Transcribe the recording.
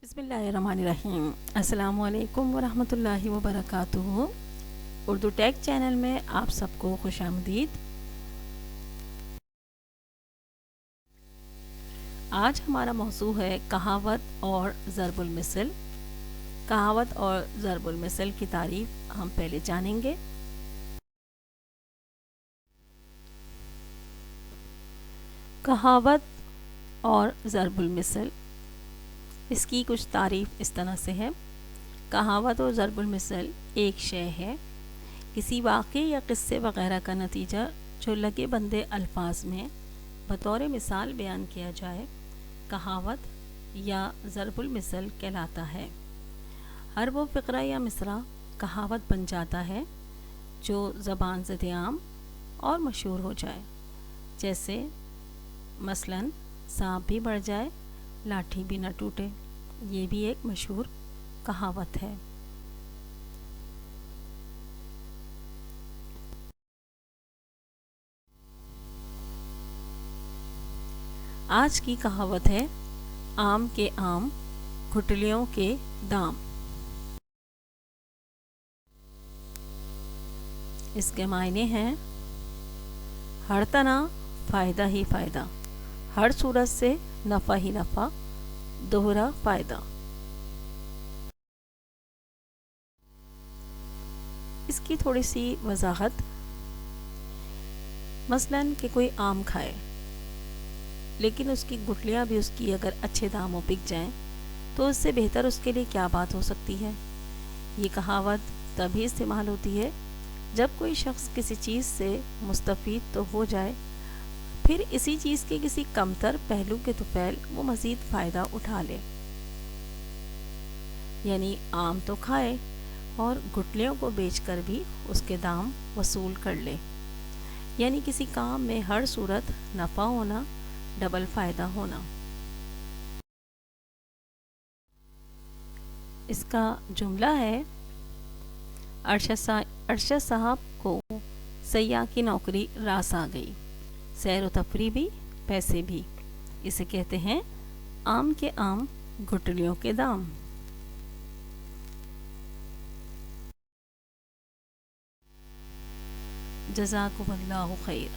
بسم اللہ الرحمن الرحیم۔ السلام علیکم ورحمۃ اللہ وبرکاتہ۔ اردو ٹیک چینل میں آپ سب کو خوش آمدید۔ آج ہمارا موضوع ہے کہاوت اور ضرب المثل۔ کہاوت اور ضرب المثل کی تعریف ہم پہلے جانیں گے۔ کہاوت اور ضرب المثل، اس کی کچھ تعریف اس طرح سے ہے۔ کہاوت اور ضرب المثل ایک شے ہے، کسی واقعے یا قصے وغیرہ کا نتیجہ جو لگے بندے الفاظ میں بطور مثال بیان کیا جائے، کہاوت یا ضرب المثل کہلاتا ہے۔ ہر وہ فقرہ یا مصرع کہاوت بن جاتا ہے جو زبان زد عام اور مشہور ہو جائے، جیسے مثلاً سانپ بھی بڑھ جائے لاٹھی بھی نہ ٹوٹے، یہ بھی ایک مشہور کہاوت ہے۔ آج کی کہاوت ہے آم کے آم گھٹلیوں کے دام۔ اس کے معنی ہیں ہر طرح فائدہ ہی فائدہ، ہر صورت سے نفع ہی نفع، دوہرا فائدہ۔ اس کی تھوڑی سی وضاحت، مثلاً کہ کوئی آم کھائے لیکن اس کی گٹلیاں بھی اس کی اگر اچھے داموں بک جائیں تو اس سے بہتر اس کے لیے کیا بات ہو سکتی ہے۔ یہ کہاوت تبھی استعمال ہوتی ہے جب کوئی شخص کسی چیز سے مستفید تو ہو جائے، پھر اسی چیز کے کسی کمتر پہلو کے طفیل وہ مزید فائدہ اٹھا لے، یعنی آم تو کھائے اور گٹلیوں کو بیچ کر بھی اس کے دام وصول کر لے، یعنی کسی کام میں ہر صورت نفع ہونا، ڈبل فائدہ ہونا۔ اس کا جملہ ہے ارشد صاحب کو سیاح کی نوکری راس آ گئی، سیر و تفریح بھی پیسے بھی، اسے کہتے ہیں آم کے آم گٹلیوں کے دام۔ جزاکم اللہ خیر۔